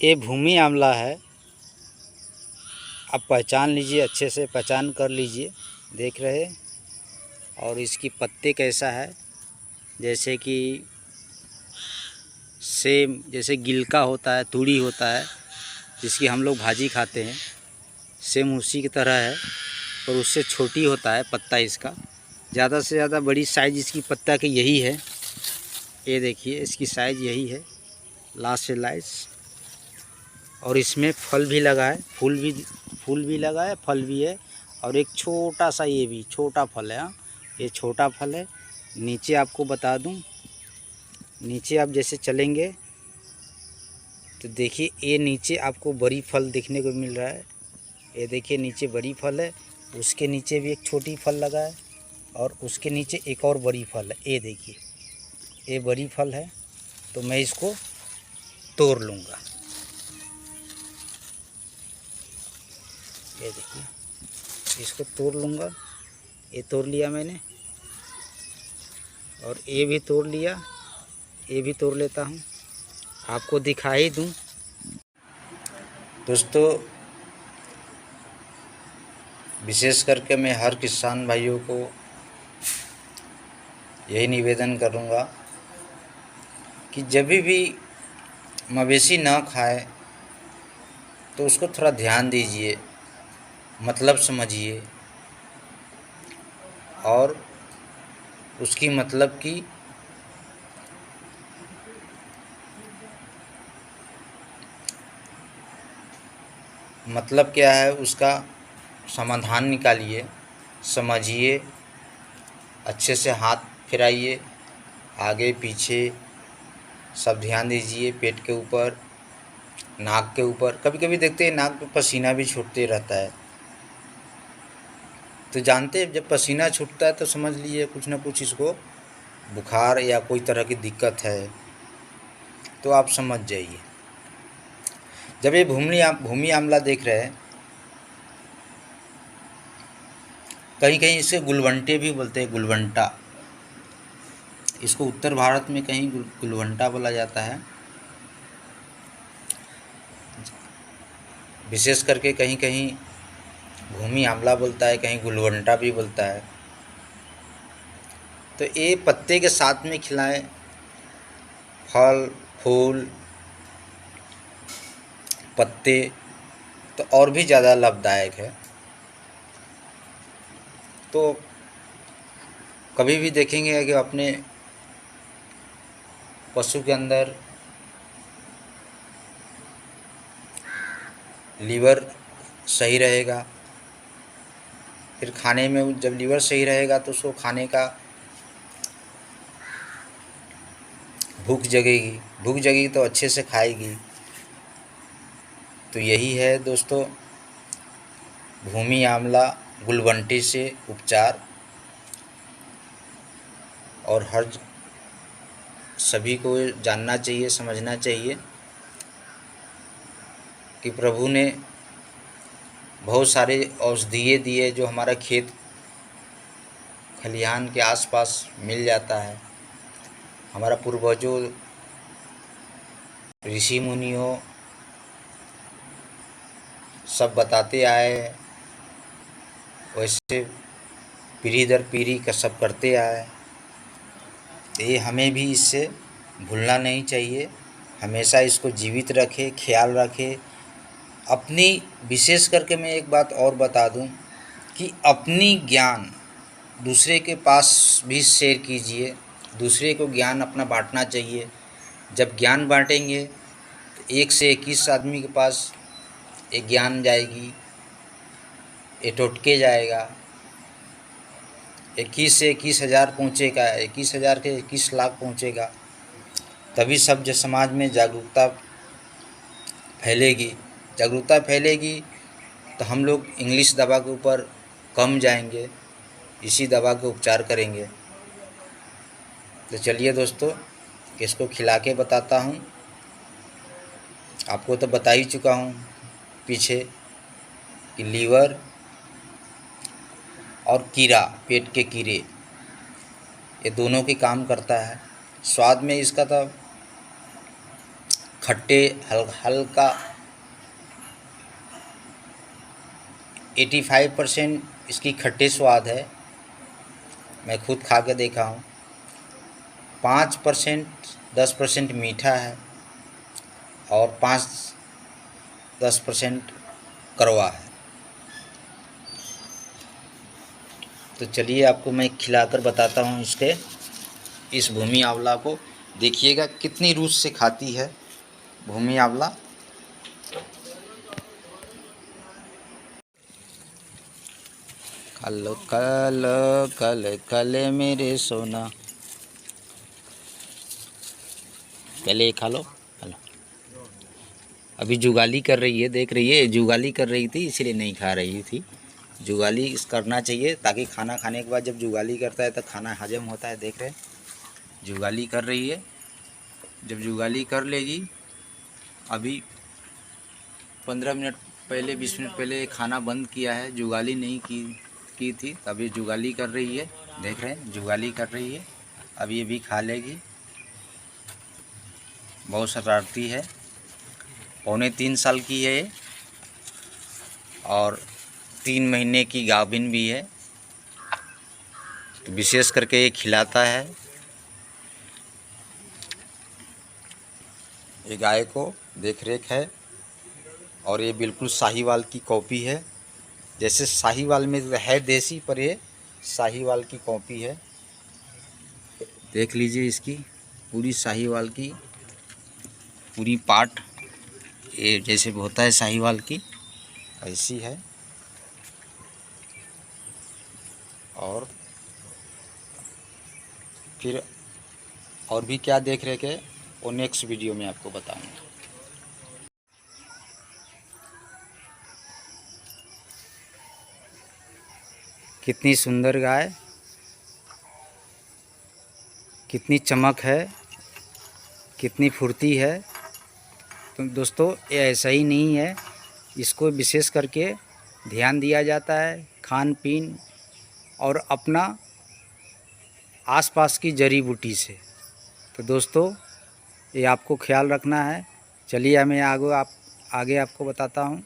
ये भूमि आंवला है। आप पहचान लीजिए, अच्छे से पहचान कर लीजिए। देख रहे, और इसकी पत्ते कैसा है, जैसे कि सेम, जैसे गिलका होता है, तूड़ी होता है, जिसकी हम लोग भाजी खाते हैं, सेम उसी की तरह है, और उससे छोटी होता है पत्ता इसका। ज़्यादा से ज़्यादा बड़ी साइज़ इसकी पत्ता की यही है। ये देखिए, इसकी साइज़ यही है, लास्ट से लास्ट। और इसमें फल भी लगा है, फूल भी लगा है, फल भी है, और एक छोटा सा, ये भी छोटा फल है। हाँ, ये छोटा फल है। नीचे आपको बता दूं, नीचे आप जैसे चलेंगे तो देखिए, ये नीचे आपको बड़ी फल देखने को मिल रहा है। ये देखिए, नीचे बड़ी फल है, उसके नीचे भी एक छोटी फल लगा है, और उसके नीचे एक और बड़ी फल है। ये देखिए, ये बड़ी फल है। तो मैं इसको तोड़ लूँगा। ये देखिए, इसको तोड़ लूँगा। ये तोड़ लिया मैंने, और ये भी तोड़ लिया, ये भी तोड़ लेता हूँ, आपको दिखा ही दूँ। दोस्तों, विशेष करके मैं हर किसान भाइयों को यही निवेदन करूँगा कि जब भी मवेशी ना खाए तो उसको थोड़ा ध्यान दीजिए, मतलब समझिए, और उसकी मतलब की मतलब क्या है, उसका समाधान निकालिए, समझिए, अच्छे से हाथ फिराइए, आगे पीछे सब ध्यान दीजिए, पेट के ऊपर, नाक के ऊपर। कभी कभी देखते हैं नाक पे पसीना भी छूटते रहता है, तो जानते हैं जब पसीना छूटता है तो समझ लीजिए कुछ ना कुछ इसको बुखार या कोई तरह की दिक्कत है, तो आप समझ जाइए। जब ये भूमि आंवला देख रहे हैं, कहीं कहीं इसे गुलवंटे भी बोलते हैं, गुलवंटा। इसको उत्तर भारत में कहीं गुलवंटा बोला जाता है, विशेष करके कहीं कहीं भूमि आंवला बोलता है, कहीं गुलवंटा भी बोलता है। तो ये पत्ते के साथ में खिलाएं, फल फूल पत्ते, तो और भी ज़्यादा लाभदायक है। तो कभी भी देखेंगे कि अपने पशु के अंदर लीवर सही रहेगा, फिर खाने में जब लीवर सही रहेगा तो उसको खाने का भूख जगेगी तो अच्छे से खाएगी। तो यही है दोस्तों, भूमि आंवला गुलवंटी से उपचार। और हर सभी को जानना चाहिए, समझना चाहिए कि प्रभु ने बहुत सारे औषधीय दिए जो हमारा खेत खलिहान के आसपास मिल जाता है। हमारा पूर्वजों, ऋषि मुनियों सब बताते आए हैं, वैसे पीढ़ी दर पीढ़ी का सब करते आए। ये हमें भी इससे भूलना नहीं चाहिए, हमेशा इसको जीवित रखें, ख्याल रखें। अपनी, विशेष करके मैं एक बात और बता दूं कि अपनी ज्ञान दूसरे के पास भी शेयर कीजिए, दूसरे को ज्ञान अपना बांटना चाहिए। जब ज्ञान बांटेंगे तो 1 से 21 आदमी के पास ये ज्ञान जाएगी, ये टोटके जाएगा, 21 से 21,000 पहुँचेगा, 21,000 के 21 लाख पहुँचेगा। तभी सब समाज में जागरूकता फैलेगी। जागरूकता फैलेगी तो हम लोग इंग्लिश दवा के ऊपर कम जाएंगे, इसी दवा के उपचार करेंगे। तो चलिए दोस्तों, इसको खिला के बताता हूँ। आपको तो बता ही चुका हूँ पीछे कि लीवर और कीड़ा, पेट के कीड़े, ये दोनों के काम करता है। स्वाद में इसका तो खट्टे हल्का 85% इसकी खट्टे स्वाद है। मैं खुद खा के देखा हूँ। 5% 10% मीठा है और 5-10% कड़वा है। तो चलिए आपको मैं खिलाकर बताता हूँ इस भूमि आंवला को। देखिएगा कितनी रूस से खाती है भूमि आंवला। कल कल कल कल मेरे सोना, पहले खा लो। हेलो, अभी जुगाली कर रही है, देख रही है, जुगाली कर रही थी इसलिए नहीं खा रही थी। जुगाली करना चाहिए ताकि खाना खाने के बाद जब जुगाली करता है तो खाना हजम होता है। देख रहे हैं जुगाली कर रही है। जब जुगाली कर लेगी, अभी 15 मिनट पहले 20 मिनट पहले खाना बंद किया है, जुगाली नहीं की थी, तभी जुगाली कर रही है। देख रहे हैं जुगाली कर रही है। अभी ये भी खा लेगी। बहुत शरारती है। 3.25 साल की है ये और 3 महीने की गाभिन भी है। तो विशेष करके ये खिलाता है। ये गाय को देख रेख है और ये बिल्कुल साहीवाल की कॉपी है। जैसे साहीवाल में है देसी, पर ये साहीवाल की कॉपी है। देख लीजिए इसकी पूरी साहीवाल की पूरी पार्ट, ये जैसे होता है साहीवाल की ऐसी है। और फिर और भी क्या देख रहे के वो नेक्स्ट वीडियो में आपको बताऊंगा। कितनी सुंदर गाय, कितनी चमक है, कितनी फुर्ती है। तो दोस्तों ये ऐसा ही नहीं है, इसको विशेष करके ध्यान दिया जाता है खान पीन और अपना आसपास की जड़ी बूटी से। तो दोस्तों ये आपको ख्याल रखना है। चलिए मैं आगे आपको बताता हूँ।